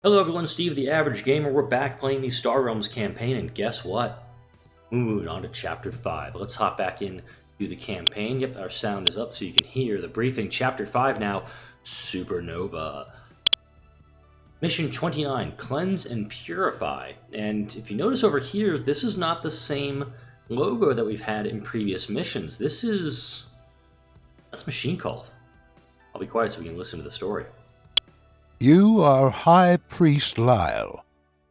Hello everyone, Steve the Average Gamer. We're back playing the Star Realms campaign, and guess what? We're moving on to Chapter 5. Let's hop back in to the campaign. Yep, our sound is up so you can hear the briefing. Chapter 5 now, Supernova. Mission 29, Cleanse and Purify. And if you notice over here, this is not the same logo that we've had in previous missions. That's Machine Cult. I'll be quiet so we can listen to the story. You are High Priest Lyle.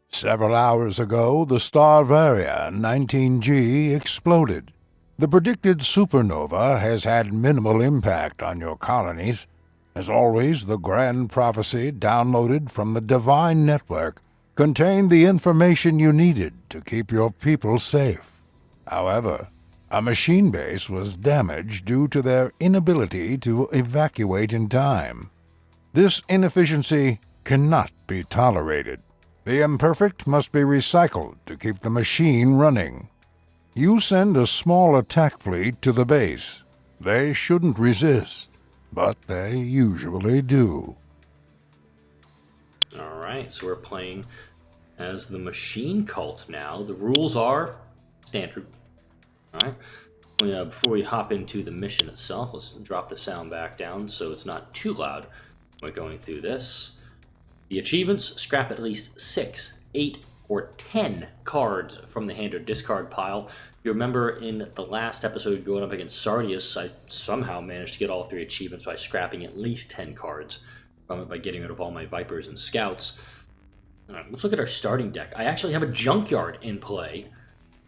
Several hours ago, the star Varia 19G exploded. The predicted supernova has had minimal impact on your colonies. As always, the grand prophecy downloaded from the Divine Network contained the information you needed to keep your people safe. However, a machine base was damaged due to their inability to evacuate in time. This inefficiency cannot be tolerated. The imperfect must be recycled to keep the machine running. You send a small attack fleet to the base. They shouldn't resist, but they usually do. Alright, so we're playing as the Machine Cult now. The rules are standard. Alright, before we hop into the mission itself, let's drop the sound back down so it's not too loud. We're going through this. The achievements: scrap at least 6, 8, or 10 cards from the hand or discard pile. You remember in the last episode going up against Sardius, I somehow managed to get all 3 achievements by scrapping at least 10 cards from it by getting rid of all my Vipers and Scouts. Alright, let's look at our starting deck. I actually have a Junkyard in play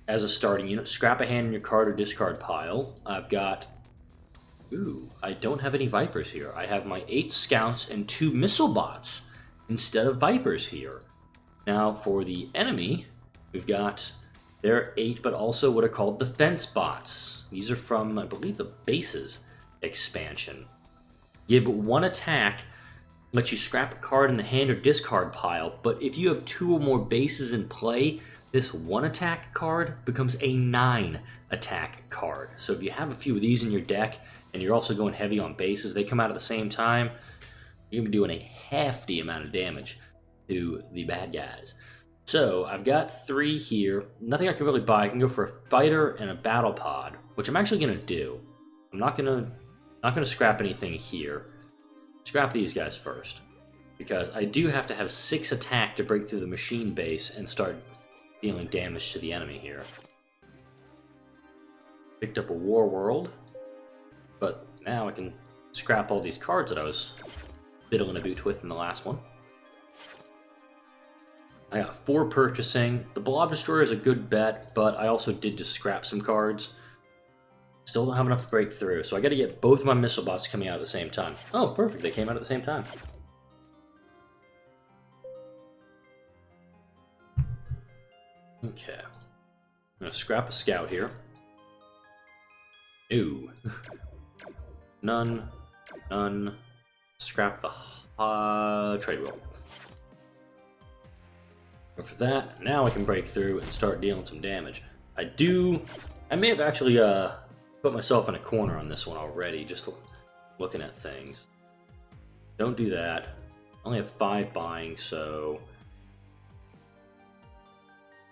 as a starting unit. Scrap a hand in your card or discard pile. I've got... Ooh, I don't have any Vipers here. I have my 8 Scouts and 2 Missile Bots instead of Vipers here. Now, for the enemy, we've got their 8, but also what are called Defense Bots. These are from, I believe, the Bases expansion. Give 1 attack, lets you scrap a card in the hand or discard pile, but if you have 2 or more bases in play, this 1 attack card becomes a 9 attack card. So if you have a few of these in your deck, and you're also going heavy on bases, they come out at the same time, you're going to be doing a hefty amount of damage to the bad guys. So I've got 3 here. Nothing I can really buy. I can go for a fighter and a battle pod, which I'm actually going to do. I'm not going to scrap anything here. Scrap these guys first, because I do have to have 6 attack to break through the machine base and start dealing damage to the enemy here. Picked up a War World. But now I can scrap all these cards that I was fiddling about with in the last one. I got 4 purchasing. The Blob Destroyer is a good bet, but I also did just scrap some cards. Still don't have enough to break through, so I gotta get both of my Missile Bots coming out at the same time. Oh, perfect, they came out at the same time. Okay. I'm gonna scrap a Scout here. Ooh. None. Scrap the trade wheel. But for that, now I can break through and start dealing some damage. I may have actually put myself in a corner on this one already, just looking at things. Don't do that. I only have 5 buying, so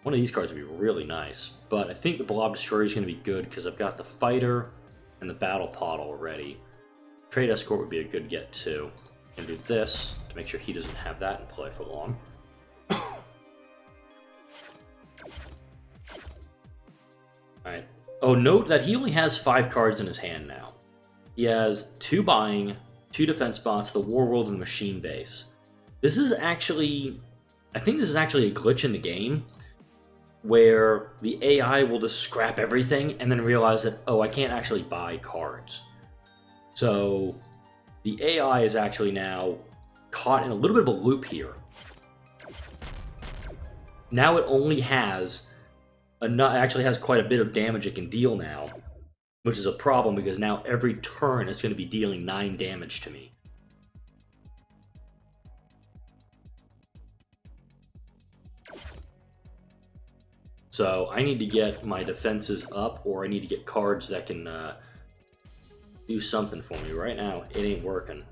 one of these cards would be really nice. But I think the Blob Destroyer is going to be good because I've got the Fighter and the Battle Pod already. Trade Escort would be a good get too. And do this to make sure he doesn't have that in play for long. Alright. Oh, note that he only has 5 cards in his hand now. He has 2 buying, 2 defense spots, the War World, and the Machine Base. This is actually... I think this is actually a glitch in the game where the AI will just scrap everything and then realize that, oh, I can't actually buy cards. So the AI is actually now caught in a little bit of a loop here. Now it only has actually has quite a bit of damage it can deal now, which is a problem because now every turn it's going to be dealing 9 damage to me. So I need to get my defenses up, or I need to get cards that can do something for me. Right now, it ain't working.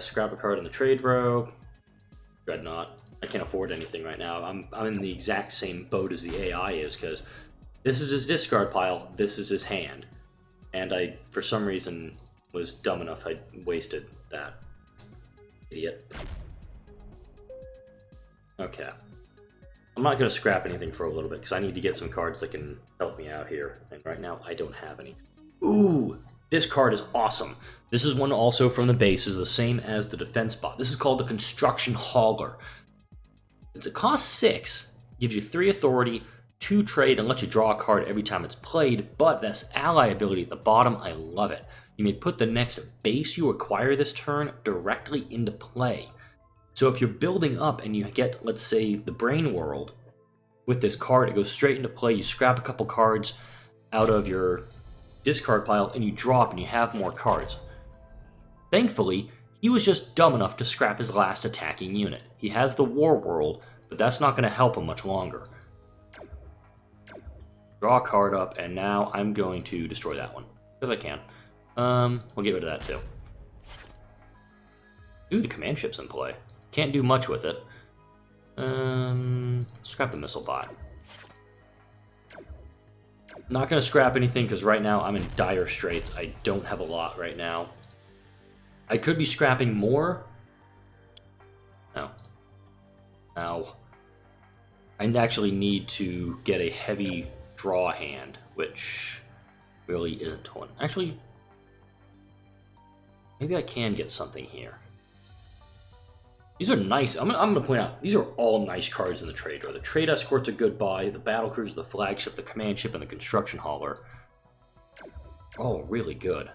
Scrap a card in the trade row. Dreadnought. I can't afford anything right now. I'm in the exact same boat as the AI is, because this is his discard pile, this is his hand. And I, for some reason, was dumb enough I wasted that. Idiot. Okay. I'm not going to scrap anything for a little bit, because I need to get some cards that can help me out here. And right now, I don't have any. Ooh! This card is awesome. This is one also from the base, is the same as the defense bot. This is called the Construction Hauler. It costs 6, gives you 3 authority, 2 trade, and lets you draw a card every time it's played, but this ally ability at the bottom, I love it. You may put the next base you acquire this turn directly into play. So if you're building up and you get, let's say, the Brain World, with this card, it goes straight into play, you scrap a couple cards out of your discard pile, and you drop and you have more cards. Thankfully, he was just dumb enough to scrap his last attacking unit. He has the War World, but that's not going to help him much longer. Draw a card up, and now I'm going to destroy that one, because I can. We'll get rid of that too. Ooh, the command ship's in play. Can't do much with it. Scrap the missile bot. Not going to scrap anything, because right now I'm in dire straits. I don't have a lot right now. I could be scrapping more. No. Ow. I actually need to get a heavy draw hand, which really isn't one. Actually, maybe I can get something here. These are nice. I'm going to point out, these are all nice cards in the trade drawer. The Trade Escort's a good buy, the Battle Cruiser, the Flagship, the Command Ship, and the Construction Hauler. All really good.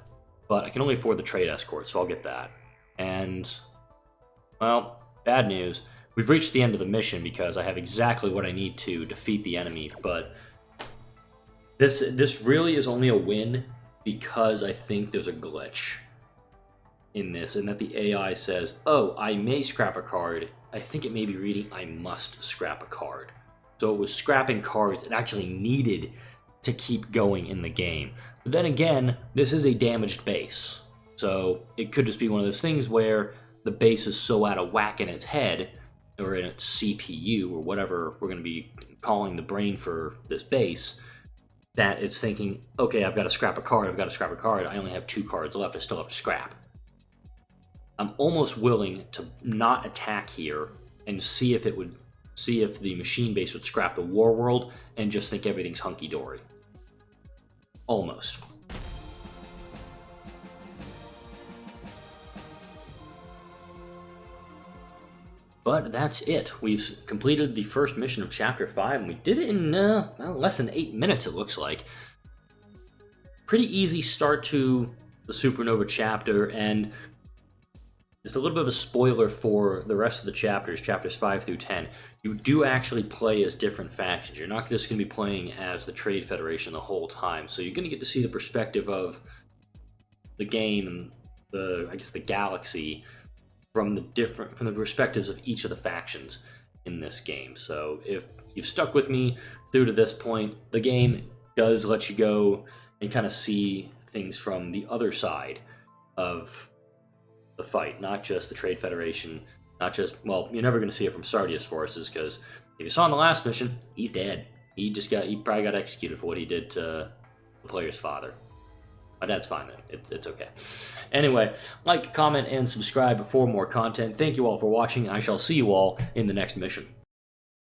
But I can only afford the Trade Escort, so I'll get that. And, well, bad news. We've reached the end of the mission because I have exactly what I need to defeat the enemy, but this really is only a win because I think there's a glitch in this, and that the AI says, oh, I may scrap a card. I think it may be reading, I must scrap a card. So it was scrapping cards it actually needed to keep going in the game. But then again, this is a damaged base. So it could just be one of those things where the base is so out of whack in its head, or in its CPU, or whatever we're going to be calling the brain for this base, that it's thinking, okay, I've got to scrap a card, I've got to scrap a card, I only have 2 cards left, I still have to scrap. I'm almost willing to not attack here and see if the machine base would scrap the War World and just think everything's hunky-dory. Almost. But that's it. We've completed the first mission of Chapter 5, and we did it in well, less than 8 minutes, it looks like. Pretty easy start to the Supernova chapter, and just a little bit of a spoiler for the rest of the chapters, chapters 5 through 10. You do actually play as different factions. You're not just going to be playing as the Trade Federation the whole time, so you're going to get to see the perspective of the game and the galaxy from the perspectives of each of the factions in this game. So if you've stuck with me through to this point, the game does let you go and kind of see things from the other side of the fight, not just the Trade Federation, not just, well, you're never going to see it from Sardius forces, because if you saw in the last mission, he's dead. He probably got executed for what he did to the player's father. My dad's fine then. It's okay. Anyway, like, comment, and subscribe for more content. Thank you all for watching. I shall see you all in the next mission.